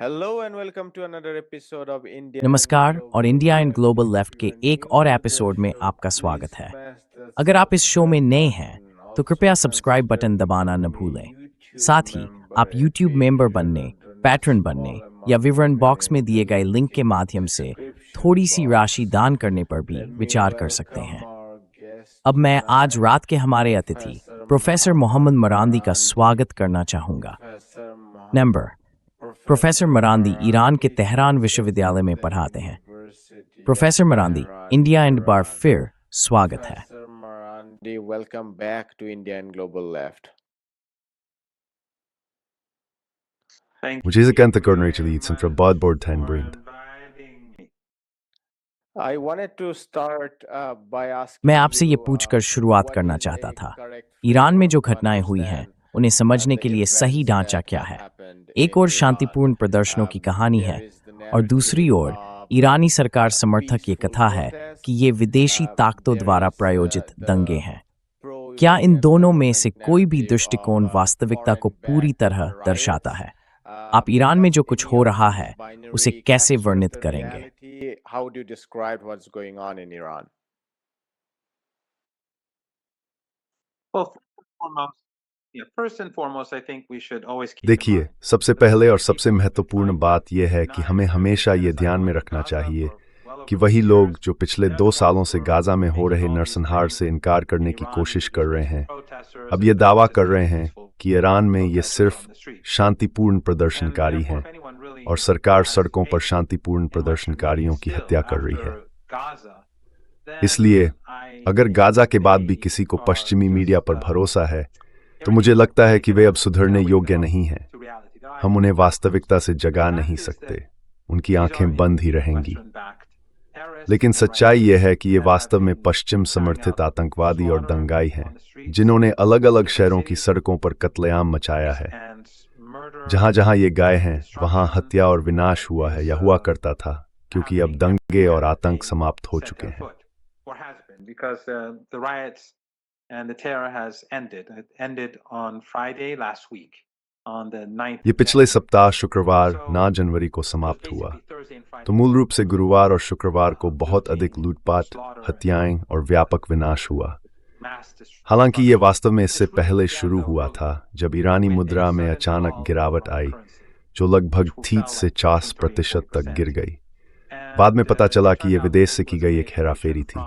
Hello and welcome to another episode of India and नमस्कार और Global India and Left. Global left If के you are एक new और to the episode में show, आपका please स्वागत है। smash the अगर आप इस शो में subscribe नए हैं button. तो Also कृपया सब्सक्राइब consider बटन दबाना न becoming a भूलें। YouTube साथ ही member, आप a YouTube मेंबर patron, बनने, or donate पैट्रन small बनने या amount विवरण depending बॉक्स में on the दिए गए लिंक link के in the माध्यम से description थोड़ी सी राशि box. दान करने पर भी Let me विचार कर सकते welcome हैं। our guest अब मैं आज tonight, रात के हमारे अतिथि Professor professor Mohammad Mohammad Marandi का Marandi. स्वागत करना चाहूँगा। Professor number professor Marandi Iran के तेहरान विश्वविद्यालय में पढ़ाते हैं। प्रोफेसर मरांदी, इंडिया एंड बार फिर स्वागत है। Professor Marandi, welcome back to India and Global Left. मुझे इसे कहते करने चाहिए central central board 10 brind. I wanted to start by asking मैं आपसे ये you, पूछकर शुरुआत what करना is चाहता a था, correct ईरान में जो framework to घटनाएं हुई हैं understand उन्हें समझने the के लिए सही events ढांचा that क्या have है। happened एक in ओर Iran. शांतिपूर्ण प्रदर्शनों की कहानी There है is the और दूसरी narrative ओर of ईरानी सरकार समर्थक ये peaceful कथा है कि ये विदेशी ताकतों there द्वारा is, प्रायोजित the दंगे हैं। pro-Iranian क्या इन दोनों में से government कोई भी narrative दृष्टिकोण of, वास्तविकता को पूरी foreign-backed तरह riots. दर्शाता है? आप ईरान में जो कुछ हो रहा है उसे कैसे वर्णित करेंगे? How do you describe what's going on in Iran? Well, first and foremost, I think we should always keep in देखिए, mind सबसे पहले और सबसे महत्वपूर्ण बात यह है कि हमें हमेशा ये ध्यान में रखना चाहिए कि वही लोग जो पिछले 2 सालों से गाजा में हो रहे नरसंहार से इनकार करने की कोशिश कर रहे हैं, अब ये दावा कर रहे हैं कि ईरान में ये सिर्फ शांतिपूर्ण प्रदर्शनकारी हैं और सरकार सड़कों पर शांतिपूर्ण प्रदर्शनकारियों की हत्या कर रही है। इसलिए अगर गाजा के बाद भी किसी को पश्चिमी मीडिया पर भरोसा है तो मुझे लगता है कि वे अब सुधरने योग्य नहीं हैं। हम उन्हें वास्तविकता से जगा नहीं सकते, उनकी आंखें बंद ही रहेंगी। लेकिन सच्चाई यह है कि ये वास्तव में पश्चिम समर्थित आतंकवादी और दंगाई हैं, जिन्होंने अलग अलग शहरों की सड़कों पर कत्लेआम मचाया है। जहां जहां ये गए हैं वहां हत्या और विनाश हुआ है या हुआ करता था, क्योंकि अब दंगे और आतंक समाप्त हो चुके हैं। because the riots and the terror has ended. It ended on Friday last week, on the 9th. ये पिछले सप्ताह शुक्रवार 9 जनवरी को समाप्त हुआ। तो मूल रूप से गुरुवार और शुक्रवार को बहुत अधिक लूटपाट, हत्याएं और व्यापक विनाश हुआ। हालांकि ये वास्तव में इससे पहले शुरू हुआ था, जब ईरानी मुद्रा में अचानक गिरावट आई, जो लगभग 30 से 40% तक गिर गई। बाद में पता चला कि यह विदेश से की गई एक हेराफेरी थी।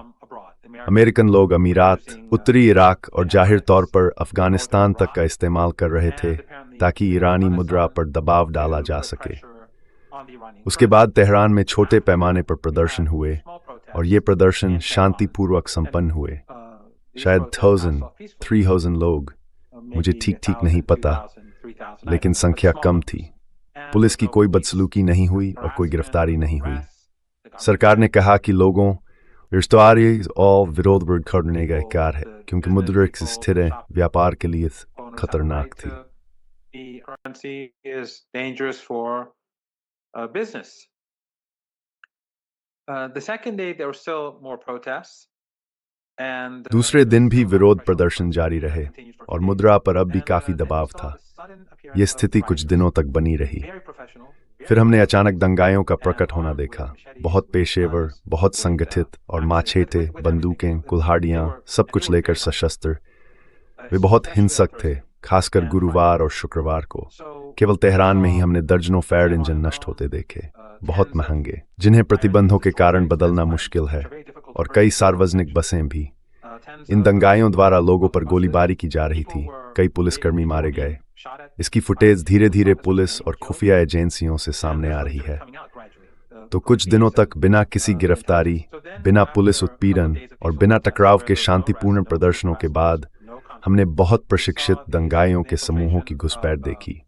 अमेरिकन लोग अमीरात, उत्तरी इराक और जाहिर तौर पर अफगानिस्तान तक का इस्तेमाल कर रहे थे ताकि ईरानी मुद्रा पर दबाव डाला जा सके। उसके बाद तेहरान में छोटे पैमाने पर प्रदर्शन हुए और ये प्रदर्शन शांतिपूर्वक संपन्न हुए। शायद 1000-3000 लोग, मुझे ठीक नहीं पता, लेकिन संख्या कम थी। पुलिस की कोई बदसलूकी नहीं हुई और कोई गिरफ्तारी नहीं हुई। सरकार ने कहा कि लोगों और विरोध करने का अधिकार है, क्योंकि मुद्रा की स्थिति व्यापार के लिए खतरनाक थी। दूसरे दिन भी विरोध प्रदर्शन जारी रहे और मुद्रा पर अब भी काफी दबाव था। ये स्थिति कुछ दिनों तक बनी रही। फिर हमने अचानक दंगाइयों का प्रकट होना देखा। बहुत पेशेवर, बहुत संगठित और माचेटे, बंदूकें, कुल्हाड़ियां, सब कुछ लेकर सशस्त्र। वे बहुत हिंसक थे, खासकर गुरुवार और शुक्रवार को। केवल तेहरान में ही हमने दर्जनों फायर इंजन नष्ट होते देखे, बहुत महंगे, जिन्हें प्रतिबंधों के कारण बदलना मुश्किल है, और कई सार्वजनिक बसें भी। इन दंगाइयों द्वारा लोगों पर गोलीबारी की जा रही थी, कई पुलिसकर्मी मारे गए। इसकी फुटेज धीरे धीरे पुलिस और खुफिया एजेंसियों से सामने आ रही है। तो कुछ दिनों तक बिना किसी गिरफ्तारी, बिना पुलिस उत्पीड़न और बिना टकराव के शांतिपूर्ण प्रदर्शनों के बाद हमने बहुत प्रशिक्षित दंगाइयों के समूहों की घुसपैठ देखी।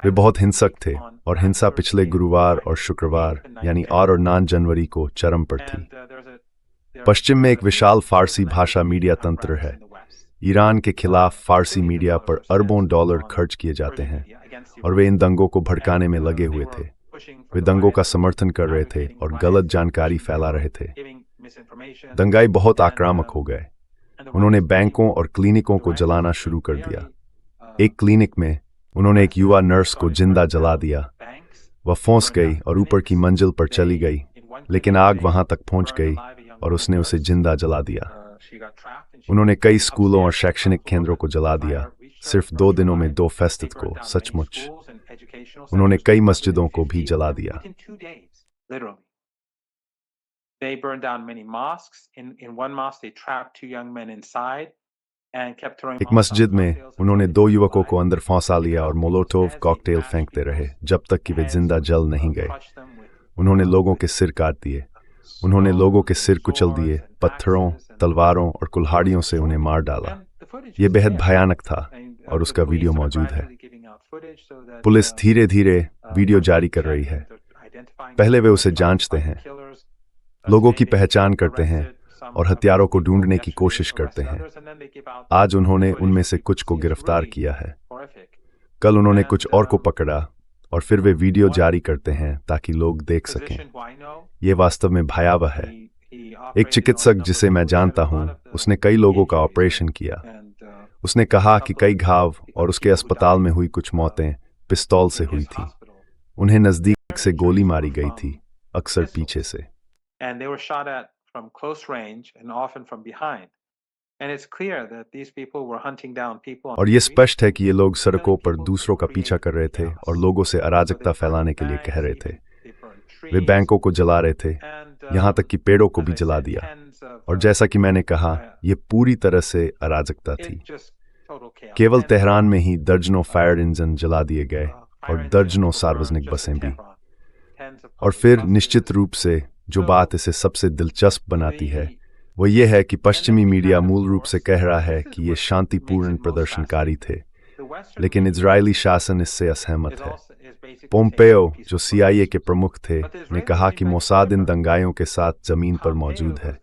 वे बहुत हिंसक थे और हिंसा पिछले गुरुवार और शुक्रवार यानी 8 और 9 जनवरी को चरम पर थी। पश्चिम में एक विशाल फारसी भाषा मीडिया तंत्र है। ईरान के खिलाफ फारसी मीडिया पर अरबों डॉलर खर्च किए जाते हैं और वे इन दंगों को भड़काने में लगे हुए थे। वे दंगों का समर्थन कर रहे थे और गलत जानकारी फैला रहे थे। दंगाई बहुत आक्रामक हो गए। उन्होंने बैंकों और क्लिनिकों को जलाना शुरू कर दिया। एक क्लिनिक में उन्होंने एक युवा नर्स को जिंदा जला दिया। वह फंस गई और ऊपर की मंजिल पर चली गई, लेकिन आग वहां तक पहुंच गई और उसने उसे जिंदा जला दिया। उन्होंने कई स्कूलों और शैक्षणिक केंद्रों को जला दिया, सिर्फ 2 दिनों में 2 फैसद को। सचमुच उन्होंने कई मस्जिदों को भी जला दिया। They burned down many mosques. In one mosque, they trapped 2 young men inside and kept throwing. एक मस्जिद में उन्होंने 2 युवकों को अंदर फंसा लिया और मोलोटोव कॉकटेल फेंकते रहे जब तक कि वे जिंदा जल नहीं गए। उन्होंने लोगों के सिर काट दिए, उन्होंने लोगों के सिर कुचल दिए, पत्थरों, तलवारों और कुल्हाड़ियों से उन्हें मार डाला। यह बेहद भयानक था और उसका वीडियो मौजूद है। पुलिस धीरे धीरे वीडियो जारी कर रही है। पहले वे उसे जांचते हैं, लोगों की पहचान करते हैं और हथियारों को ढूंढने की कोशिश करते हैं। आज उन्होंने उनमें से कुछ को गिरफ्तार किया है। कल उन्होंने कुछ और को पकड़ा और फिर वे वीडियो जारी करते हैं ताकि लोग देख सकें। ये वास्तव में भयावह है। एक चिकित्सक जिसे मैं जानता हूं, उसने कई लोगों का ऑपरेशन किया। उसने कहा कि कई घाव और उसके अस्पताल में हुई कुछ मौतें पिस्तौल से हुई थी। उन्हें नजदीक से गोली मारी गई थी, अक्सर पीछे से। And they were shot at from close range and often from behind. And it's clear that these people were hunting down people. और ये स्पष्ट है कि ये लोग सड़कों पर दूसरों का पीछा कर रहे थे और लोगों से अराजकता फैलाने के लिए कह रहे थे। वे बैंकों को जला रहे थे, यहाँ तक कि पेड़ों को भी जला दिया। और जैसा कि मैंने कहा, ये पूरी तरह से अराजकता थी। केवल तेहरान में ही दर्जनों फायर इंजन जला दिए गए और दर्जनों सार्वजनिक बसें भी। और फिर निश्चित रूप से जो बात इसे सबसे दिलचस्प बनाती है वो ये है कि पश्चिमी मीडिया मूल रूप से कह रहा है कि ये शांतिपूर्ण प्रदर्शनकारी थे, लेकिन इजरायली शासन इससे असहमत है। पोम्पेयो, जो CIA के प्रमुख थे, ने कहा कि मोसाद इन दंगाइयों के साथ जमीन पर मौजूद है।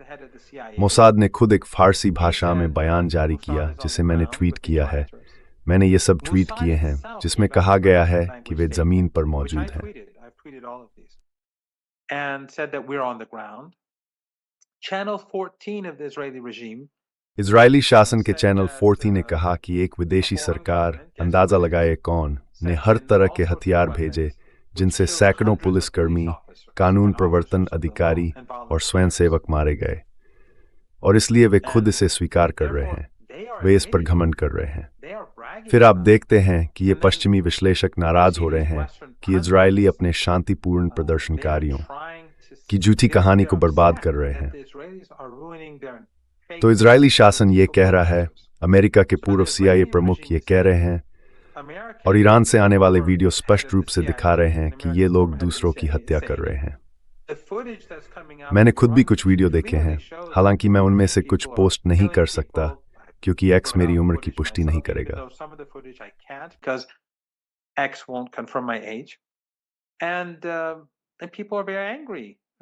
मोसाद ने खुद एक फारसी भाषा में बयान जारी किया जिसे मैंने ट्वीट किया है। मैंने ये सब ट्वीट किए हैं जिसमें कहा गया है कि वे जमीन पर मौजूद हैं। And said that we're on the ground. Channel 14 of the Israeli regime. Israeli शासन के चैनल 14 ने कहा कि एक विदेशी सरकार, अंदाजा लगाए कौन, ने हर तरह के हथियार भेजे जिनसे सैकड़ों पुलिसकर्मी, कानून प्रवर्तन अधिकारी और स्वयंसेवक मारे गए। और इसलिए वे खुद इसे स्वीकार कर रहे हैं, वे इस पर घमंड कर रहे हैं। फिर आप देखते हैं कि ये पश्चिमी विश्लेषक नाराज हो रहे हैं कि इजरायली अपने शांतिपूर्ण प्रदर्शनकारियों की झूठी कहानी को बर्बाद कर रहे हैं। तो इजरायली शासन ये कह रहा है, अमेरिका के पूर्व CIA प्रमुख ये कह रहे हैं, और ईरान से आने वाले वीडियो स्पष्ट रूप से दिखा रहे हैं कि ये लोग दूसरों की हत्या कर रहे हैं। मैंने खुद भी कुछ वीडियो देखे हैं, हालांकि मैं उनमें से कुछ पोस्ट नहीं कर सकता क्योंकि X मेरी उम्र की पुष्टि नहीं करेगा।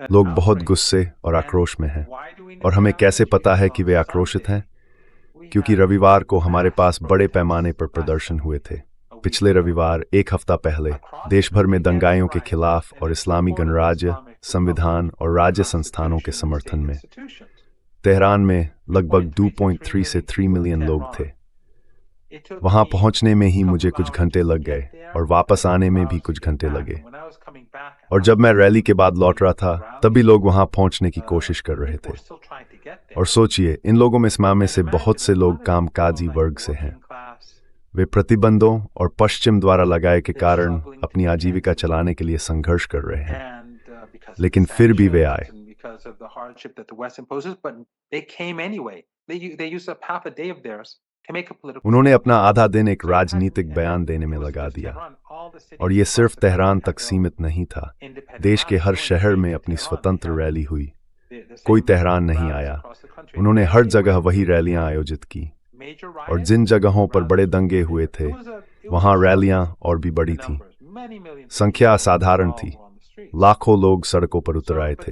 लोग बहुत गुस्से और आक्रोश में हैं, और हमें कैसे पता है कि वे आक्रोशित हैं? क्योंकि रविवार को हमारे पास बड़े पैमाने पर प्रदर्शन हुए थे। पिछले रविवार, एक हफ्ता पहले, देश भर में दंगाइयों के खिलाफ और इस्लामी गणराज्य, संविधान और राज्य संस्थानों के समर्थन में तेहरान में लगभग 2.3 से 3 मिलियन लोग थे। वहां पहुंचने में ही मुझे कुछ घंटे लग गए और वापस आने में भी कुछ घंटे लगे। और जब मैं रैली के बाद लौट रहा था, तभी लोग वहां पहुंचने की कोशिश कर रहे थे। और सोचिए, इन लोगों में से बहुत से लोग कामकाजी वर्ग से हैं। वे प्रतिबंधों और पश्चिम द्वारा लगाए के कारण अपनी आजीविका चलाने के लिए संघर्ष कर रहे हैं, लेकिन फिर भी वे आए। Because of the hardship that the West imposes, but they came anyway. They used up half a day of theirs to make a political. उन्होंने अपना आधा दिन एक राजनीतिक बयान देने में लगा दिया, और ये सिर्फ तेहरान तक सीमित नहीं था। देश के हर शहर में अपनी स्वतंत्र रैली हुई। कोई तेहरान नहीं आया। उन्होंने हर जगह वही रैलियां आयोजित की, और जिन जगहों पर बड़े दंगे हुए थे, वहां रैलियां और भी बड़ी थी। संख्या असाधारण थी, लाखों लोग सड़कों पर उतर आए थे।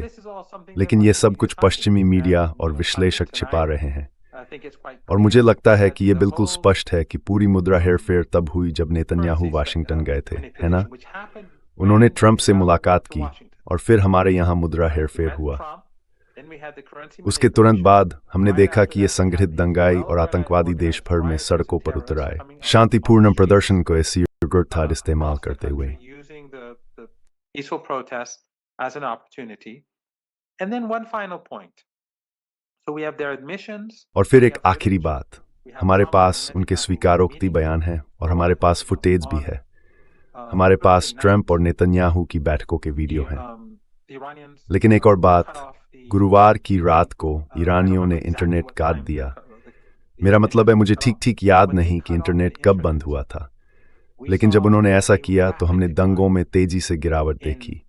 लेकिन ये सब कुछ पश्चिमी मीडिया और विश्लेषक छिपा रहे हैं। और मुझे लगता है कि ये बिल्कुल स्पष्ट है कि पूरी मुद्रा हेरफेर तब हुई जब नेतन्याहू वाशिंगटन गए थे, है ना? उन्होंने ट्रंप से मुलाकात की और फिर हमारे यहाँ मुद्रा हेरफेर हुआ। उसके तुरंत बाद हमने देखा कि ये संगठित दंगाई और आतंकवादी देश भर में सड़कों पर उतर आए, शांतिपूर्ण प्रदर्शन को ऐसी था इस्तेमाल करते हुए। और फिर एक आखिरी बात, हमारे पास उनके स्वीकारोक्ति बयान है और हमारे पास फुटेज भी है। हमारे पास ट्रंप और नेतन्याहू की बैठकों के वीडियो हैं। लेकिन एक और बात, गुरुवार की रात को ईरानियों ने इंटरनेट काट दिया। मेरा मतलब है, मुझे ठीक याद नहीं कि इंटरनेट कब बंद हुआ था, लेकिन जब उन्होंने ऐसा किया तो हमने दंगों में तेजी से गिरावट देखी।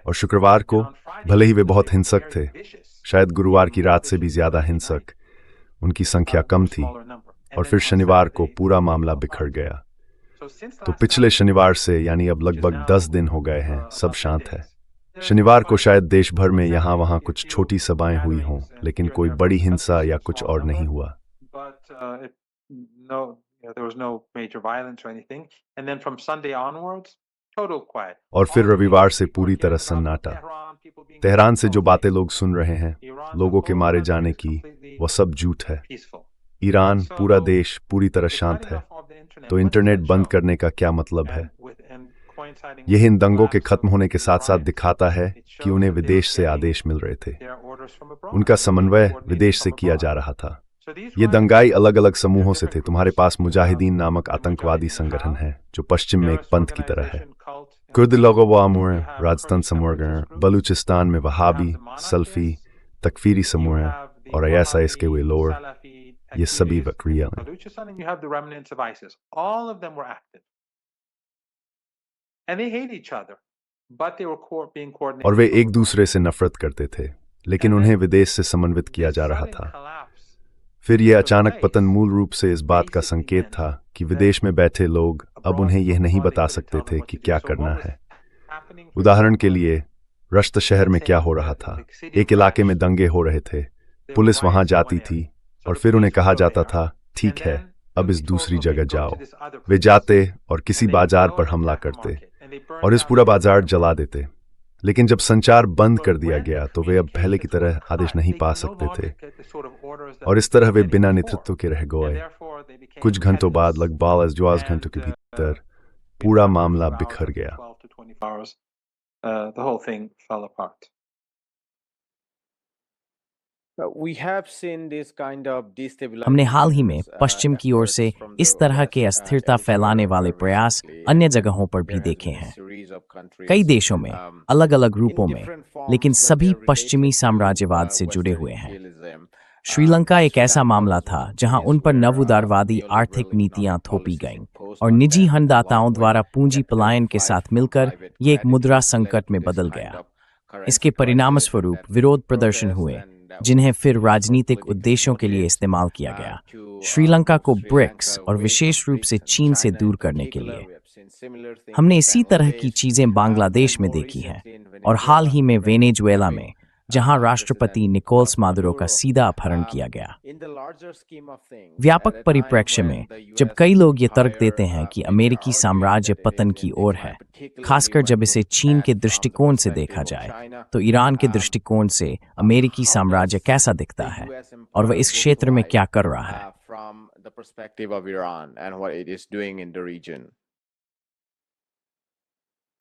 और शुक्रवार को, भले ही वे बहुत हिंसक थे, शायद गुरुवार की रात से भी ज्यादा हिंसक, उनकी संख्या कम थी। और फिर शनिवार को पूरा मामला बिखर गया। तो पिछले शनिवार से, यानी अब लगभग 10 दिन हो गए हैं, सब शांत है। शनिवार को शायद देश भर में यहाँ वहाँ कुछ छोटी सभाएं हुई हों, लेकिन कोई बड़ी हिंसा या कुछ और नहीं हुआ। और फिर रविवार से पूरी तरह सन्नाटा। तेहरान से जो बातें लोग सुन रहे हैं, लोगों के मारे जाने की, वह सब झूठ है। ईरान, पूरा देश पूरी तरह शांत है। तो इंटरनेट बंद करने का क्या मतलब है? यह इन दंगों के खत्म होने के साथ साथ दिखाता है कि उन्हें विदेश से आदेश मिल रहे थे। उनका समन्वय विदेश से किया जा रहा था। ये दंगाई अलग अलग समूहों से थे। तुम्हारे पास मुजाहिदीन नामक आतंकवादी संगठन है जो पश्चिम में एक पंथ की तरह है। कुर्द लोगों व अमूर, राजस्थान समूह, बलूचिस्तान में वहाबी, सल्फी, तकफीरी समूह और ISIS के वे लोअर, ये सभी वक्रिया हैं। और वे एक दूसरे से नफरत करते थे, लेकिन उन्हें विदेश से समन्वित किया जा रहा था। फिर यह अचानक पतन मूल रूप से इस बात का संकेत था कि विदेश में बैठे लोग अब उन्हें यह नहीं बता सकते थे कि क्या करना है। उदाहरण के लिए, रश्त शहर में क्या हो रहा था? एक इलाके में दंगे हो रहे थे, पुलिस वहां जाती थी और फिर उन्हें कहा जाता था, ठीक है, अब इस दूसरी जगह जाओ। वे जाते और किसी बाजार पर हमला करते और इस पूरा बाजार जला देते। लेकिन जब संचार बंद कर दिया गया तो वे अब पहले की तरह आदेश नहीं पा सकते थे और इस तरह वे बिना नेतृत्व के रह गए। कुछ घंटों बाद, लगभग 12 घंटों के भीतर, पूरा मामला बिखर गया। हमने हाल ही में पश्चिम की ओर से इस तरह के अस्थिरता फैलाने वाले प्रयास अन्य जगहों पर भी देखे हैं, कई देशों में, अलग अलग रूपों में, लेकिन सभी पश्चिमी साम्राज्यवाद से जुड़े हुए हैं। श्रीलंका एक ऐसा मामला था जहां उन पर नवउदारवादी आर्थिक नीतियां थोपी गईं और निजी हनदाताओं द्वारा पूंजी पलायन के साथ मिलकर ये एक मुद्रा संकट में बदल गया। इसके परिणामस्वरूप विरोध प्रदर्शन हुए, जिन्हें फिर राजनीतिक उद्देश्यों के लिए इस्तेमाल किया गया, श्रीलंका को ब्रिक्स और विशेष रूप से चीन से दूर करने के लिए। हमने इसी तरह की चीजें बांग्लादेश में देखी हैं और हाल ही में वेनेजुएला में, जहां राष्ट्रपति निकोलस मादुरो का सीधा अपहरण किया गया। व्यापक परिप्रेक्ष्य में, जब कई लोग ये तर्क देते हैं कि अमेरिकी साम्राज्य पतन की ओर है, खासकर जब इसे चीन के दृष्टिकोण से देखा जाए, तो ईरान के दृष्टिकोण से अमेरिकी साम्राज्य कैसा दिखता है और वह इस क्षेत्र में क्या कर रहा है।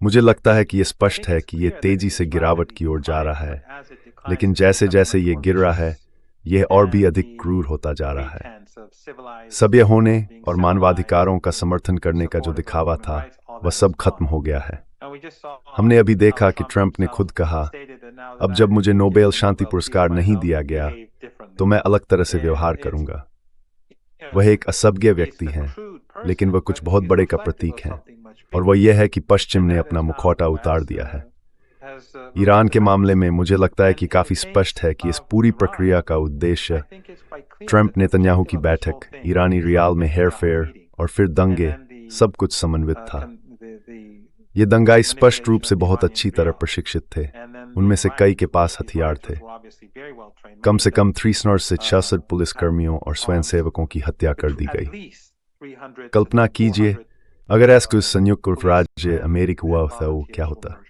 मुझे लगता है कि ये स्पष्ट है कि ये तेजी से गिरावट की ओर जा रहा है, लेकिन जैसे जैसे ये गिर रहा है, यह और भी अधिक क्रूर होता जा रहा है। सभ्य होने और मानवाधिकारों का समर्थन करने का जो दिखावा था, वह सब खत्म हो गया है। हमने अभी देखा कि ट्रंप ने खुद कहा, अब जब मुझे नोबेल शांति पुरस्कार नहीं दिया गया, तो मैं अलग तरह से व्यवहार करूंगा। वह एक असभ्य व्यक्ति हैं, लेकिन वह कुछ बहुत बड़े का प्रतीक हैं, और वह यह है कि पश्चिम ने अपना मुखौटा उतार दिया है। ईरान के मामले में मुझे लगता है कि काफी स्पष्ट है कि इस पूरी प्रक्रिया का उद्देश्य ट्रंप नेतन्याहू की बैठक, ईरानी रियाल में हेरफेर और फिर दंगे, सब कुछ समन्वित था। ये दंगाई स्पष्ट रूप से बहुत अच्छी तरह प्रशिक्षित थे। उनमें से कई के पास हथियार थे। कम से कम 300 से 66 पुलिसकर्मियों और स्वयंसेवकों की हत्या कर दी गई। कल्पना कीजिए, अगर ऐसा कुछ संयुक्त राज्य अमेरिका हुआ तो क्या होता?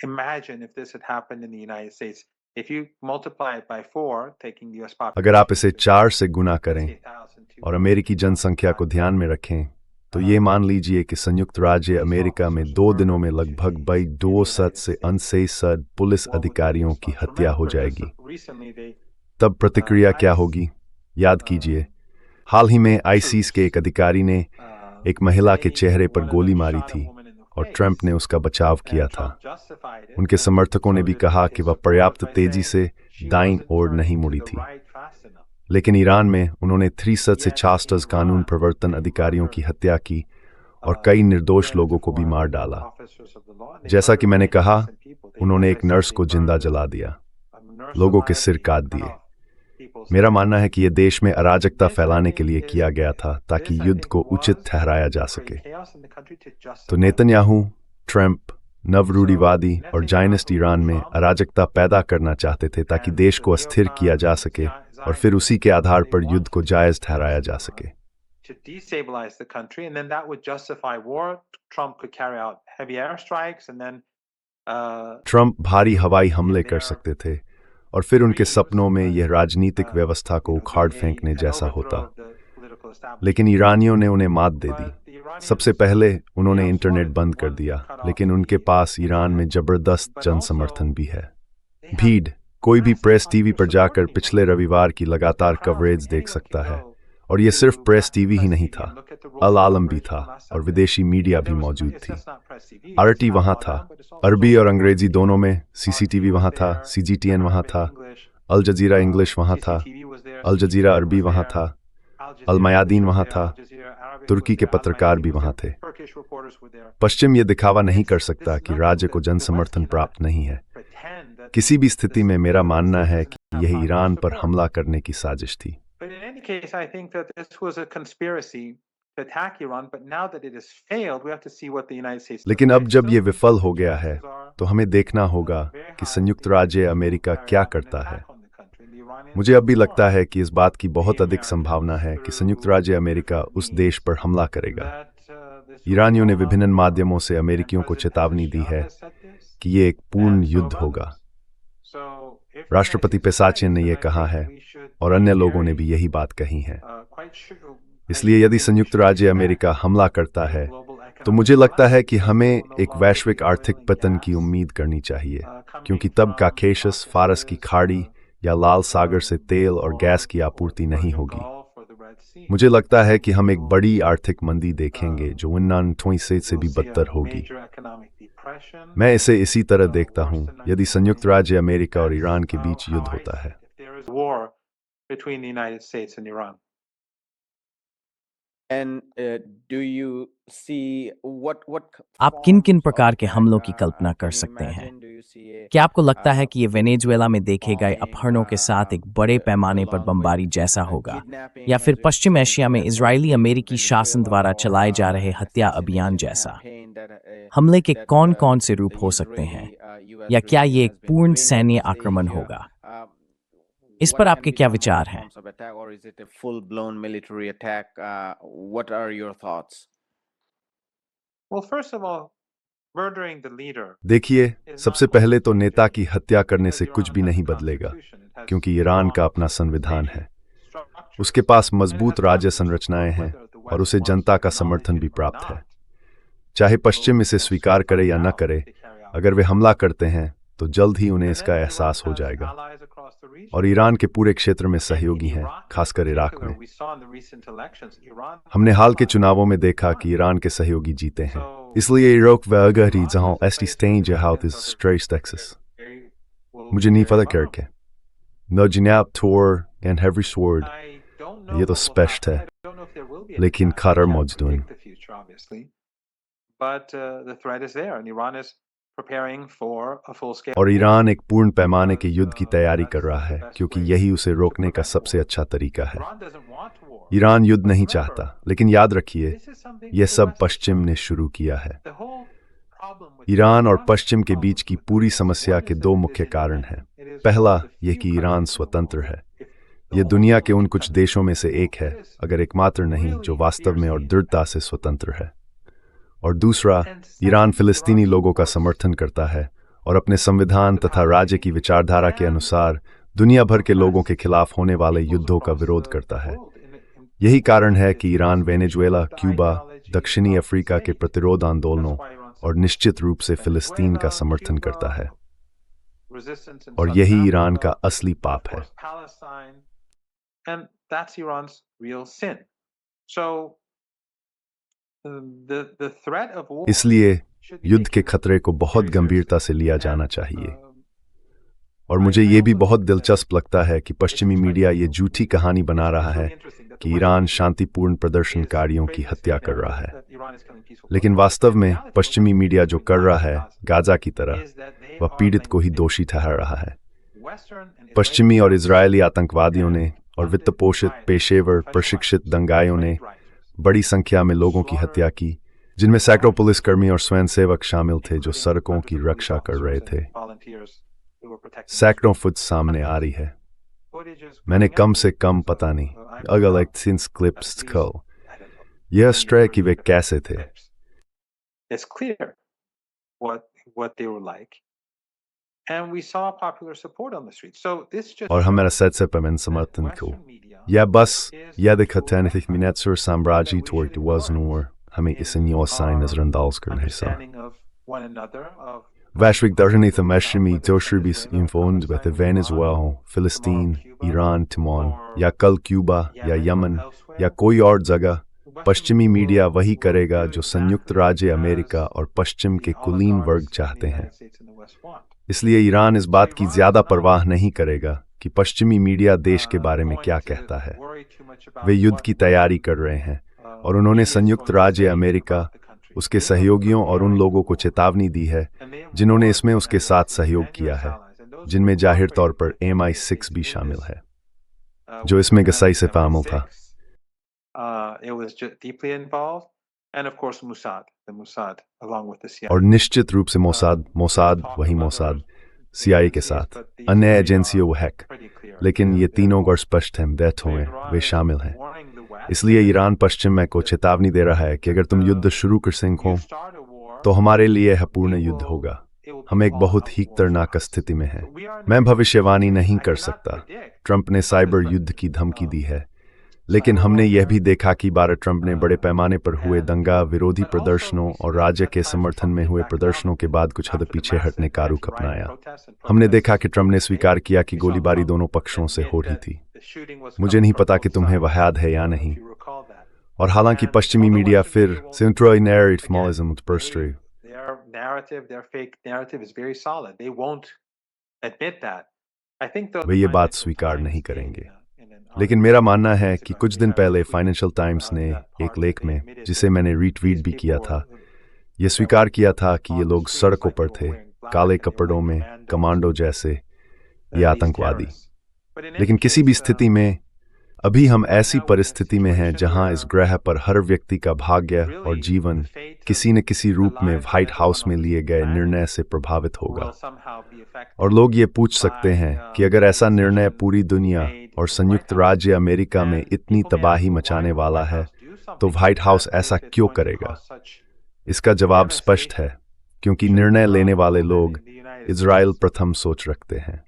Imagine if this had happened in the United States. If you multiply it by 4, taking the US अगर आप इसे population, 4 से गुना करें 8,200 और अमेरिकी जनसंख्या को ध्यान में रखें तो ये मान लीजिए कि संयुक्त राज्य अमेरिका में 2 दिनों में लगभग 200 से 89 पुलिस अधिकारियों की हत्या हो जाएगी। तब प्रतिक्रिया क्या होगी? याद कीजिए, हाल ही में आईसीस के एक अधिकारी ने एक महिला के चेहरे पर गोली मारी थी और ट्रंप ने उसका बचाव किया था। उनके समर्थकों ने भी कहा कि वह पर्याप्त तेजी से दाईं ओर नहीं मुड़ी थी। लेकिन ईरान में उन्होंने 300 से 66 कानून प्रवर्तन अधिकारियों की हत्या की और कई निर्दोष लोगों को भी मार डाला। जैसा कि मैंने कहा, उन्होंने एक नर्स को जिंदा जला दिया, लोगों के सिर काट दिए। मेरा मानना है कि यह देश में अराजकता फैलाने के लिए किया गया था ताकि युद्ध को उचित ठहराया जा सके। तो नेतन्याहू, ट्रंप, नवरूढ़िवादी और जायनिस्ट ईरान में अराजकता पैदा करना चाहते थे ताकि देश को अस्थिर किया जा सके और फिर उसी के आधार पर युद्ध को जायज ठहराया जा सके। to destabilize the country, and then that would justify war. Trump could carry out heavy airstrikes, and then Trump भारी हवाई हमले कर सकते थे और फिर उनके सपनों में यह राजनीतिक व्यवस्था को उखाड़ फेंकने जैसा होता। लेकिन ईरानियों ने उन्हें मात दे दी। सबसे पहले उन्होंने इंटरनेट बंद कर दिया, लेकिन उनके पास ईरान में जबरदस्त जन समर्थन भी है। भीड़, कोई भी प्रेस टीवी पर जाकर पिछले रविवार की लगातार कवरेज देख सकता है। और ये सिर्फ प्रेस टीवी ही नहीं था, अल आलम भी था और विदेशी मीडिया भी मौजूद थी। आरटी वहां था, अरबी और अंग्रेजी दोनों में। सीसीटीवी वहां था, सीजीटीएन वहां था, अल जजीरा इंग्लिश वहां था, अल जजीरा अरबी वहां था, अल मयादीन वहां था, तुर्की के पत्रकार भी वहां थे। पश्चिम ये दिखावा नहीं कर सकता कि राज्य को जन समर्थन प्राप्त नहीं है। किसी भी स्थिति में मेरा मानना है कि यह ईरान पर हमला करने की साजिश थी। But in any case, I think that this was a conspiracy to attack Iran. But now that it has failed, we have to see what the United States. लेकिन अब जब ये विफल हो गया है, तो हमें देखना होगा कि संयुक्त राज्य अमेरिका क्या करता है। मुझे अब भी लगता है कि इस बात की बहुत अधिक संभावना है कि संयुक्त राज्य अमेरिका उस देश पर हमला करेगा। ईरानियों ने विभिन्न माध्यमों से अमेरिकियों को चेतावनी दी है कि ये एक पूर्ण युद्ध होगा। राष्ट्रपति पेसाचिन ने यह कहा है और अन्य लोगों ने भी यही बात कही है। इसलिए यदि संयुक्त राज्य अमेरिका हमला करता है तो मुझे लगता है कि हमें एक वैश्विक आर्थिक पतन की उम्मीद करनी चाहिए, क्योंकि तब काकेशस, फारस की खाड़ी या लाल सागर से तेल और गैस की आपूर्ति नहीं होगी। मुझे लगता है कि हम एक बड़ी आर्थिक मंदी देखेंगे जो 1926 से भी बदतर होगी। मैं इसे इसी तरह देखता हूं यदि संयुक्त राज्य अमेरिका और ईरान के बीच युद्ध होता है। Between the United States and Iran. And do you see what आप किन किन प्रकार के हमलों की कल्पना कर सकते हैं? क्या आपको लगता है कि ये वेनेजुएला में देखे गए अपहरणों के साथ एक बड़े पैमाने पर बमबारी जैसा होगा, या फिर पश्चिम एशिया में इजरायली अमेरिकी शासन द्वारा चलाए जा रहे हत्या अभियान जैसा? हमले के कौन कौन से रूप हो सकते हैं, या क्या ये एक पूर्ण सैन्य आक्रमण होगा? इस पर आपके क्या विचार हैं? देखिए, सबसे पहले तो नेता की हत्या करने से कुछ भी नहीं बदलेगा, क्योंकि ईरान का अपना संविधान है। उसके पास मजबूत राज्य संरचनाएं हैं और उसे जनता का समर्थन भी प्राप्त है। चाहे पश्चिम इसे स्वीकार करे या न करे, अगर वे हमला करते हैं तो जल्द ही उन्हें इसका एहसास हो जाएगा। और ईरान के पूरे क्षेत्र में सहयोगी हैं, खासकर इराक में। हमने हाल के चुनावों में देखा कि ईरान के सहयोगी जीते हैं। इसलिए इराक वगैरह जहां एस्टी स्टेंज हाउथ इज स्ट्रेस टेक्सास। मुझे नहीं पता करके न जिनाब टूर एंड हेवरी स्वॉर्ड, ये तो स्पष्ट है, लेकिन खतर मौजूद। और ईरान एक पूर्ण पैमाने के युद्ध की तैयारी कर रहा है, क्योंकि यही उसे रोकने का सबसे अच्छा तरीका है। ईरान युद्ध नहीं चाहता, लेकिन याद रखिए, यह सब पश्चिम ने शुरू किया है। ईरान और पश्चिम के बीच की पूरी समस्या के 2 मुख्य कारण हैं। पहला, यह कि ईरान स्वतंत्र है। यह दुनिया के उन कुछ देशों में से एक है, अगर एकमात्र नहीं, जो वास्तव में और दृढ़ता से स्वतंत्र है। और दूसरा, ईरान फिलिस्तीनी लोगों का समर्थन करता है और अपने संविधान तथा राज्य की विचारधारा के अनुसार दुनिया भर के लोगों के खिलाफ होने वाले युद्धों का विरोध करता है। यही कारण है कि ईरान वेनेजुएला, क्यूबा, दक्षिणी अफ्रीका के प्रतिरोध आंदोलनों और निश्चित रूप से फिलिस्तीन का समर्थन करता है, और यही ईरान का असली पाप है। इसलिए युद्ध के खतरे को बहुत गंभीरता से लिया जाना चाहिए। और मुझे ये भी बहुत दिलचस्प लगता है कि पश्चिमी मीडिया ये झूठी कहानी बना रहा है कि ईरान शांतिपूर्ण प्रदर्शनकारियों की हत्या कर रहा है, लेकिन वास्तव में पश्चिमी मीडिया जो कर रहा है गाजा की तरह, वह पीड़ित को ही दोषी ठहरा रहा है। पश्चिमी और इजरायली आतंकवादियों ने और वित्तपोषित पेशेवर प्रशिक्षित दंगाइयों ने बड़ी संख्या में लोगों की हत्या की, जिनमें सैकड़ों पुलिसकर्मी और स्वयंसेवक शामिल थे जो सड़कों की रक्षा कर रहे थे। सैकड़ों फुट सामने आ रही है। मैंने कम से कम पता नहीं अलग-अलग 3 क्लिप्स कल यह स्ट्रे कि वे कैसे थे। और हमारा सच्चे पमन समर्थन को यह बस यह दिखाता है कि मिनेत्सुर साम्राज्य तोड़ वजनूर हमें इस न्याय नजरअंदाज करने से वैश्विक दर्शनी तमश्मी जोशरबिस इंफोन्ड with वेनेजुएला, फिलिस्तीन, ईरान, तिमोन या कल क्यूबा या यमन या कोई और जगह, पश्चिमी मीडिया वही करेगा जो संयुक्त राज्य अमेरिका और पश्चिम के कुलीन वर्ग चाहते हैं। इसलिए ईरान इस बात की ज्यादा परवाह नहीं करेगा कि पश्चिमी मीडिया देश के बारे में क्या कहता है। वे युद्ध की तैयारी कर रहे हैं और उन्होंने संयुक्त राज्य अमेरिका, उसके सहयोगियों और उन लोगों को चेतावनी दी है जिन्होंने इसमें उसके साथ सहयोग किया है, जिनमें जाहिर तौर पर MI6 भी शामिल है, जो इसमें गसाई से शामिल था। और निश्चित रूप से मोसाद वही मोसाद, CIA के साथ अन्य एजेंसियों हैक, लेकिन ये तीनों गौर स्पष्ट हैं, वे शामिल हैं। इसलिए ईरान पश्चिम को चेतावनी दे रहा है कि अगर तुम युद्ध शुरू कर सको तो हमारे लिए यह पूर्ण युद्ध होगा। हम एक बहुत ही खतरनाक स्थिति में हैं। मैं भविष्यवाणी नहीं कर सकता। ट्रंप ने साइबर युद्ध की धमकी दी है, लेकिन हमने यह भी देखा कि ट्रंप ने बड़े पैमाने पर हुए दंगा विरोधी प्रदर्शनों और राज्य के समर्थन में हुए प्रदर्शनों के बाद कुछ हद पीछे हटने का रुख अपनाया। हमने देखा कि ट्रंप ने स्वीकार किया कि गोलीबारी दोनों पक्षों से हो रही थी। मुझे नहीं पता कि तुम्हें वह याद है या नहीं। और हालांकि पश्चिमी मीडिया फिर वे ये बात स्वीकार नहीं करेंगे, लेकिन मेरा मानना है कि कुछ दिन पहले फाइनेंशियल टाइम्स ने एक लेख में, जिसे मैंने रीट्वीट भी किया था, यह स्वीकार किया था कि ये लोग सड़कों पर थे, काले कपड़ों में, कमांडो जैसे, ये आतंकवादी। लेकिन किसी भी स्थिति में अभी हम ऐसी परिस्थिति में हैं जहां इस ग्रह पर हर व्यक्ति का भाग्य और जीवन किसी न किसी रूप में व्हाइट हाउस में लिए गए निर्णय से प्रभावित होगा। और लोग ये पूछ सकते हैं कि अगर ऐसा निर्णय पूरी दुनिया और संयुक्त राज्य अमेरिका में इतनी तबाही मचाने वाला है, तो व्हाइट हाउस ऐसा क्यों करेगा? इसका जवाब स्पष्ट है, क्योंकि निर्णय लेने वाले लोग इजराइल प्रथम सोच रखते हैं।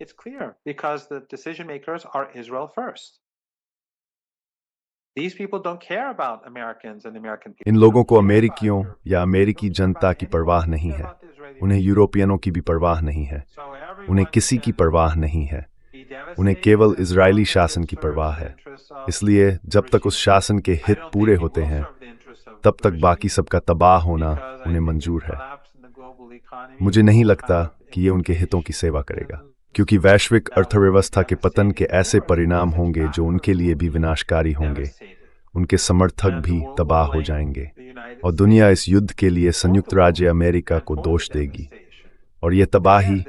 इन लोगों को अमेरिकियों या अमेरिकी जनता की परवाह नहीं है। उन्हें यूरोपियनों की भी परवाह नहीं है। उन्हें किसी की परवाह नहीं है। उन्हें केवल इजरायली शासन की परवाह है। इसलिए जब तक उस शासन के हित पूरे होते हैं, तब तक बाकी सबका तबाह होना उन्हें मंजूर है। मुझे नहीं लगता कि ये उनके हितों की सेवा करेगा, क्योंकि वैश्विक अर्थव्यवस्था के पतन के ऐसे परिणाम होंगे जो उनके लिए भी विनाशकारी होंगे। उनके समर्थक भी तबाह हो जाएंगे और दुनिया इस युद्ध के लिए संयुक्त राज्य अमेरिका को दोष देगी। और यह तबाही,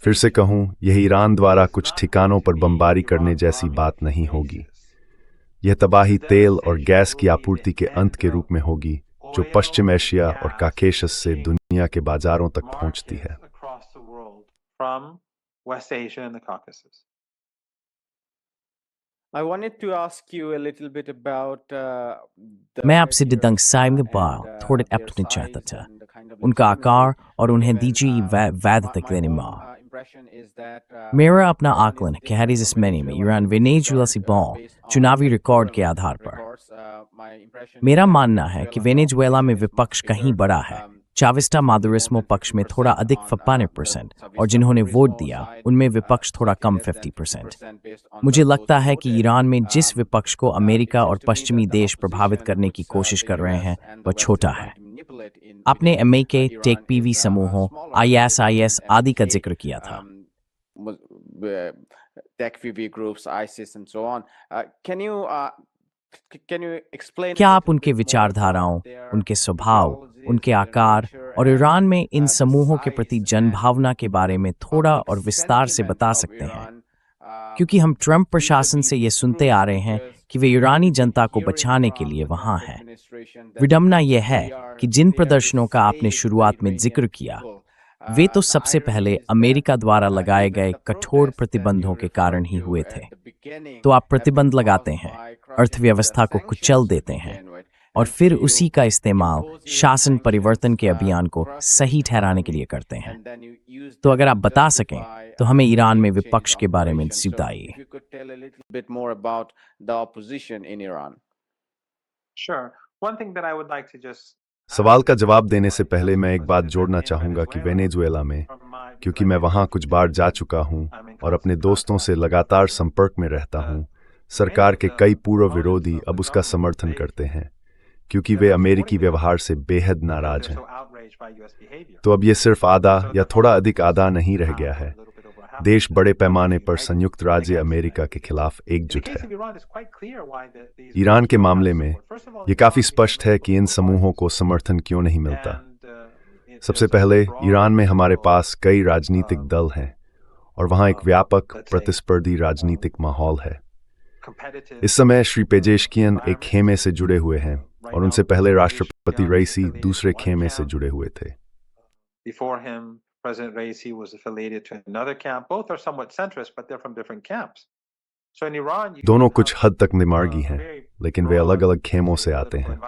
फिर से कहूं, यह ईरान द्वारा कुछ ठिकानों पर बमबारी करने जैसी बात नहीं होगी। यह तबाही तेल और गैस की आपूर्ति के अंत के रूप में होगी, जो पश्चिम एशिया और काकेशस से दुनिया के बाजारों तक पहुंचती है। मैं आपसे दिदंग साइम के बाल थोड़े अपने चाहता था उनका आकार और उन्हें दीजिए वैधता देने में। मेरा अपना आकलन कहरी इस महीने में ईरान वेनेजुएला से चुनावी रिकॉर्ड के आधार पर मेरा मानना है कि वेनेजुएला में विपक्ष कहीं बड़ा है। चाविस्टा मादुरिस्मो पक्ष में थोड़ा अधिक 55% और जिन्होंने वोट दिया उनमें विपक्ष थोड़ा कम 50%। मुझे लगता है कि ईरान में जिस विपक्ष को अमेरिका और पश्चिमी देश प्रभावित करने की कोशिश कर रहे हैं वह छोटा है। आपने एमके टेक पीवी समूहों ISIS आदि का जिक्र किया था। क्या आप उनके विचारधाराओं, उनके स्वभाव, उनके आकार और ईरान में इन समूहों के प्रति जनभावना के बारे में थोड़ा और विस्तार से बता सकते हैं? क्योंकि हम ट्रंप प्रशासन से ये सुनते आ रहे हैं कि वे ईरानी जनता को बचाने के लिए वहां हैं। विडंबना यह है कि जिन प्रदर्शनों का आपने शुरुआत में जिक्र किया वे तो सबसे पहले अमेरिका द्वारा लगाए गए कठोर प्रतिबंधों के कारण ही हुए थे। तो आप प्रतिबंध लगाते हैं, अर्थव्यवस्था को कुचल देते हैं और फिर उसी का इस्तेमाल शासन परिवर्तन के अभियान को सही ठहराने के लिए करते हैं। तो अगर आप बता सकें तो हमें ईरान में विपक्ष के बारे में बताइए। सवाल का जवाब देने से पहले मैं एक बात जोड़ना चाहूंगा कि वेनेजुएला में, क्योंकि मैं वहां कुछ बार जा चुका हूं और अपने दोस्तों से लगातार संपर्क में रहता हूं, सरकार के कई पूर्व विरोधी अब उसका समर्थन करते हैं क्योंकि वे अमेरिकी व्यवहार से बेहद नाराज हैं। तो अब ये सिर्फ आधा या थोड़ा अधिक आधा नहीं रह गया है। देश बड़े पैमाने पर संयुक्त राज्य अमेरिका के खिलाफ एकजुट है। ईरान के मामले में ये काफी स्पष्ट है कि इन समूहों को समर्थन क्यों नहीं मिलता। सबसे पहले ईरान में हमारे पास कई राजनीतिक दल हैं और वहां एक व्यापक प्रतिस्पर्धी राजनीतिक माहौल है। इस समय श्री पेजेशकियन एक खेमे से जुड़े हुए हैं और उनसे पहले राष्ट्रपति रईसी दूसरे खेमे से जुड़े हुए थे। President Raisi was affiliated to another camp. Both are somewhat centrist, but they're from different camps. So in Iran, दोनों कुछ हद तक दिमागी हैं, लेकिन वे अलग-अलग खेमों से आते हैं।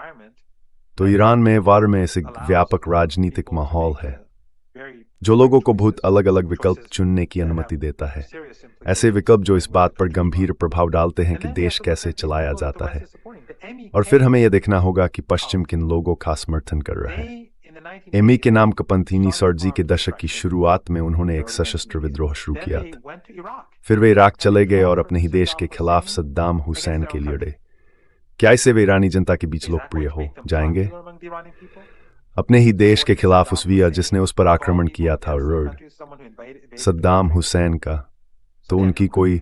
तो ईरान में वार में एक व्यापक राजनीतिक माहौल है, जो लोगों को बहुत अलग-अलग विकल्प चुनने की अनुमति देता है। ऐसे विकल्प जो इस बात पर गंभीर प्रभाव डालते हैं कि देश कैसे चलाया जाता है। और फिर हमें यह देखना होगा कि पश्चिम किन लोगों का समर्थन कर रहा है। एमी के नाम कपंथीनी सरजी के दशक की शुरुआत में उन्होंने एक सशस्त्र विद्रोह शुरू किया था। फिर वे इराक चले गए और अपने ही देश के खिलाफ सद्दाम हुसैन के लिए लड़े। क्या इससे वे ईरानी जनता के बीच लोकप्रिय हो जाएंगे? अपने ही देश के खिलाफ उस विया जिसने उस पर आक्रमण किया था सद्दाम हुसैन का, तो उनकी कोई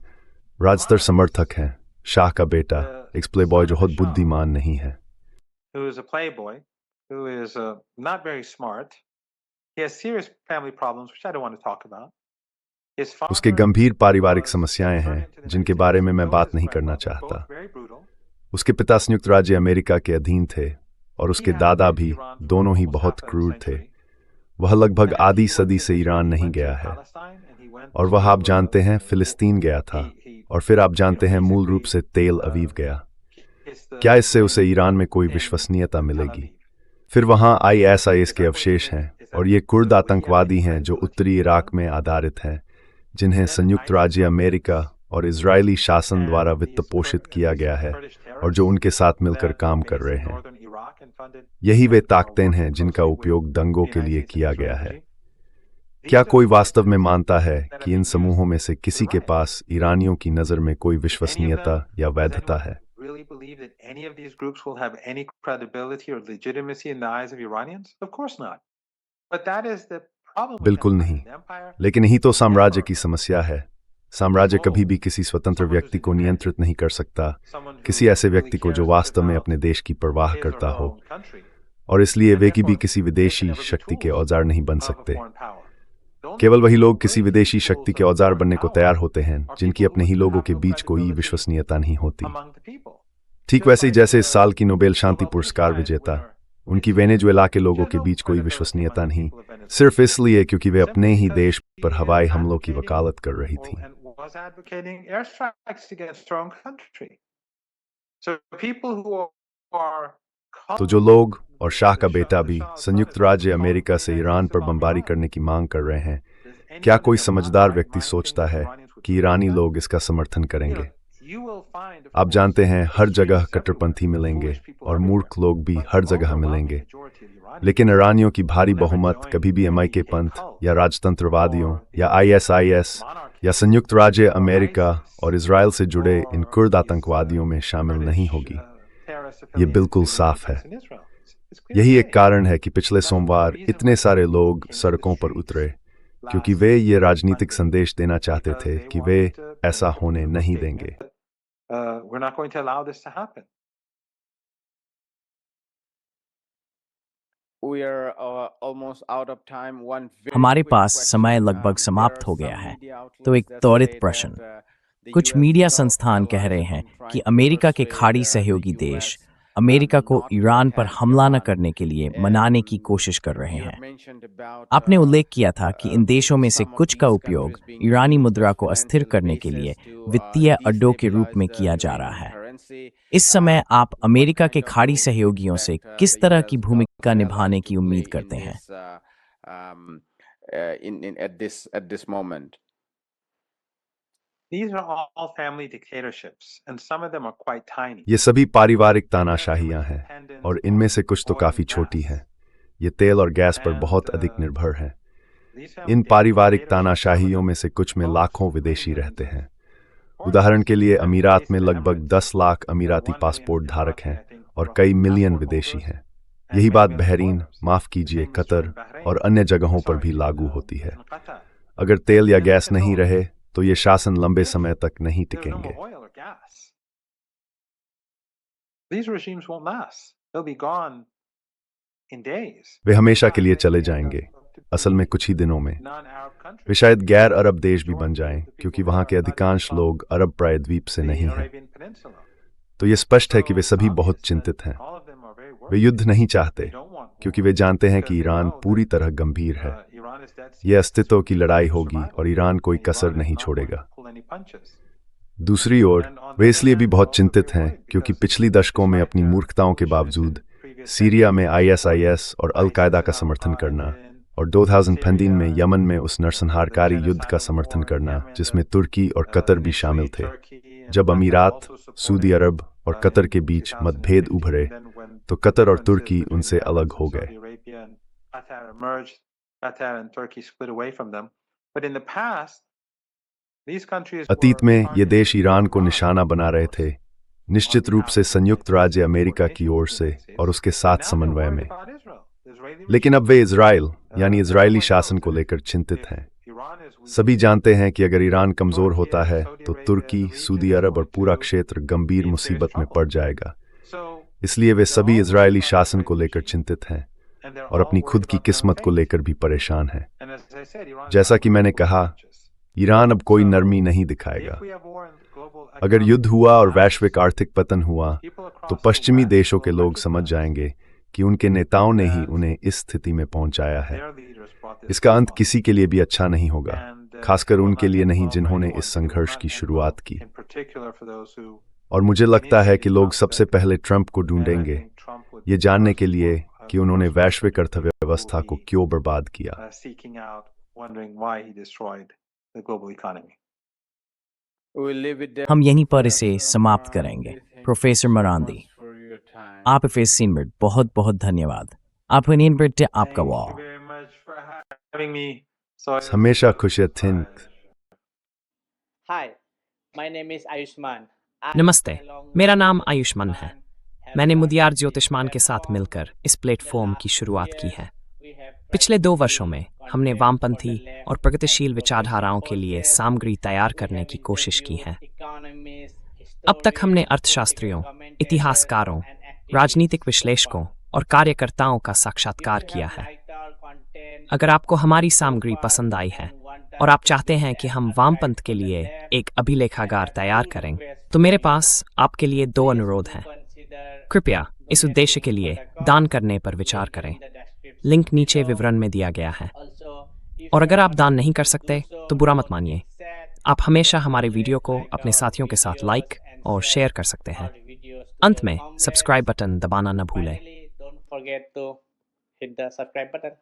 राजतर समर्थक हैं, शाह का बेटा, एक प्लेबॉय जो बहुत बुद्धिमान नहीं है। Who is not very smart. He has serious family problems, which I don't want to talk about. उसके गंभीर पारिवारिक समस्याएं हैं जिनके बारे में मैं बात नहीं करना चाहता। उसके पिता संयुक्त राज्य अमेरिका के अधीन थे और उसके दादा भी, दोनों ही बहुत क्रूर थे। वह लगभग आधी सदी से ईरान नहीं गया है और वह, आप जानते हैं, फिलिस्तीन गया था और फिर आप जानते हैं मूल रूप से तेल अवीव गया। क्या इससे उसे ईरान में कोई विश्वसनीयता मिलेगी? फिर वहां ISIS के अवशेष हैं और ये कुर्द आतंकवादी हैं जो उत्तरी इराक में आधारित हैं, जिन्हें संयुक्त राज्य अमेरिका और इजरायली शासन द्वारा वित्त पोषित किया गया है और जो उनके साथ मिलकर काम कर रहे हैं। यही वे ताकतें हैं जिनका उपयोग दंगों के लिए किया गया है। क्या कोई वास्तव में मानता है कि इन समूहों में से किसी के पास ईरानियों की नज़र में कोई विश्वसनीयता या वैधता है? Believe that any of these groups will have any credibility or legitimacy in the eyes of Iranians? Of course not. But that is the problem. बिल्कुल नहीं, लेकिन यही तो साम्राज्य की समस्या है। साम्राज्य कभी भी किसी स्वतंत्र व्यक्ति को नियंत्रित नहीं कर सकता, किसी ऐसे व्यक्ति को जो वास्तव में अपने देश की परवाह करता हो, और इसलिए वे भी किसी विदेशी शक्ति के औजार नहीं बन सकते। केवल वही लोग किसी विदेशी शक्ति के औजार बनने को तैयार होते हैं जिनकी अपने ही लोगों के बीच कोई विश्वसनीयता नहीं होती। ठीक वैसे ही जैसे इस साल की नोबेल शांति पुरस्कार विजेता, उनकी वेनेजुएला के लोगों के बीच कोई विश्वसनीयता नहीं, सिर्फ इसलिए क्योंकि वे अपने ही देश पर हवाई हमलों की वकालत कर रही थी। तो जो लोग और शाह का बेटा भी संयुक्त राज्य अमेरिका से ईरान पर बमबारी करने की मांग कर रहे हैं, क्या कोई समझदार व्यक्ति सोचता है कि ईरानी लोग इसका समर्थन करेंगे? आप जानते हैं हर जगह कट्टरपंथी मिलेंगे और मूर्ख लोग भी हर जगह मिलेंगे, लेकिन ईरानियों की भारी बहुमत कभी भी MIK पंथ या राजतंत्रवादियों या ISIS या संयुक्त राज्य अमेरिका और इजराइल से जुड़े इन कुर्द आतंकवादियों में शामिल नहीं होगी। ये बिल्कुल साफ है। यही एक कारण है कि पिछले सोमवार इतने सारे लोग सड़कों पर उतरे, क्योंकि वे ये राजनीतिक संदेश देना चाहते थे कि वे ऐसा होने नहीं देंगे। हमारे पास समय लगभग समाप्त हो गया है, तो एक त्वरित प्रश्न। कुछ मीडिया संस्थान कह रहे हैं कि अमेरिका के खाड़ी सहयोगी देश अमेरिका को ईरान पर हमला न करने के लिए मनाने की कोशिश कर रहे हैं। आपने उल्लेख किया था कि इन देशों में से कुछ का उपयोग ईरानी मुद्रा को अस्थिर करने के लिए वित्तीय अड्डों के रूप में किया जा रहा है। इस समय आप अमेरिका के खाड़ी सहयोगियों से किस तरह की भूमिका निभाने की उम्मीद करते हैं? ये सभी पारिवारिक तानाशाहियां हैं और इनमें से कुछ तो काफी छोटी हैं। ये तेल और गैस पर बहुत अधिक निर्भर हैं। इन पारिवारिक तानाशाहियों में से कुछ में लाखों विदेशी रहते हैं। उदाहरण के लिए अमीरात में लगभग 10 लाख अमीराती पासपोर्ट धारक हैं और कई मिलियन विदेशी हैं। यही बात बहरीन, माफ कीजिए, कतर और अन्य जगहों पर भी लागू होती है। अगर तेल या गैस नहीं रहे तो ये शासन लंबे समय तक नहीं टिकेंगे। वे हमेशा के लिए चले जाएंगे, असल में कुछ ही दिनों में। वे शायद गैर अरब देश भी बन जाएं, क्योंकि वहां के अधिकांश लोग अरब प्रायद्वीप से नहीं हैं। तो ये स्पष्ट है कि वे सभी बहुत चिंतित हैं। वे युद्ध नहीं चाहते, क्योंकि वे जानते हैं कि ईरान पूरी तरह गंभीर है। यह अस्तित्व की लड़ाई होगी और ईरान कोई कसर नहीं छोड़ेगा। दूसरी ओर वे इसलिए भी बहुत चिंतित हैं क्योंकि पिछली दशकों में अपनी मूर्खताओं के बावजूद सीरिया में ISIS और अल-कायदा का समर्थन करना और 2015 में यमन में उस नरसंहारकारी युद्ध का समर्थन करना जिसमें तुर्की और कतर भी शामिल थे। जब अमीरात, सऊदी अरब और कतर के बीच मतभेद उभरे तो कतर और तुर्की उनसे अलग हो गए। अतीत में ये देश ईरान को निशाना बना रहे थे, निश्चित रूप से संयुक्त राज्य अमेरिका की ओर से और उसके साथ समन्वय में। लेकिन अब वे इजराइल यानी इजरायली शासन को लेकर चिंतित हैं। सभी जानते हैं कि अगर ईरान कमजोर होता है तो तुर्की, सऊदी अरब और पूरा क्षेत्र गंभीर मुसीबत में पड़ जाएगा। इसलिए वे सभी इजरायली शासन को लेकर चिंतित हैं और अपनी खुद की किस्मत को लेकर भी परेशान हैं। जैसा कि मैंने कहा, ईरान अब कोई नरमी नहीं दिखाएगा। अगर युद्ध हुआ और वैश्विक आर्थिक पतन हुआ तो पश्चिमी देशों के लोग समझ जाएंगे कि उनके नेताओं ने ही उन्हें इस स्थिति में पहुंचाया है। इसका अंत किसी के लिए भी अच्छा नहीं होगा, खासकर उनके लिए नहीं जिन्होंने इस संघर्ष की शुरुआत की। और मुझे लगता है कि लोग सबसे पहले ट्रंप को ढूंढेंगे, ये जानने के लिए कि उन्होंने वैश्विक अर्थव्यवस्था को क्यों बर्बाद किया। हम यहीं पर इसे समाप्त करेंगे। प्रोफेसर मरांदी, आप फेसिन बहुत बहुत धन्यवाद। आप आपका वाह हमेशा खुश थिन। नमस्ते, मेरा नाम आयुष्मान है। मैंने मुदियार ज्योतिष्मान के साथ मिलकर इस प्लेटफॉर्म की शुरुआत की है। पिछले 2 वर्षों में हमने वामपंथी और प्रगतिशील विचारधाराओं के लिए सामग्री तैयार करने की कोशिश की है। अब तक हमने अर्थशास्त्रियों, इतिहासकारों, राजनीतिक विश्लेषकों और कार्यकर्ताओं का साक्षात्कार किया है। अगर आपको हमारी सामग्री पसंद आई है और आप चाहते हैं कि हम वामपंथ के लिए एक अभिलेखागार तैयार करें, तो मेरे पास आपके लिए 2 अनुरोध हैं। कृपया इस उद्देश्य के लिए दान करने पर विचार करें। लिंक नीचे विवरण में दिया गया है। और अगर आप दान नहीं कर सकते तो बुरा मत मानिए। आप हमेशा हमारे वीडियो को अपने साथियों के साथ लाइक और शेयर कर सकते हैं। अंत में सब्सक्राइब बटन दबाना न भूलें। forget to hit the subscribe button.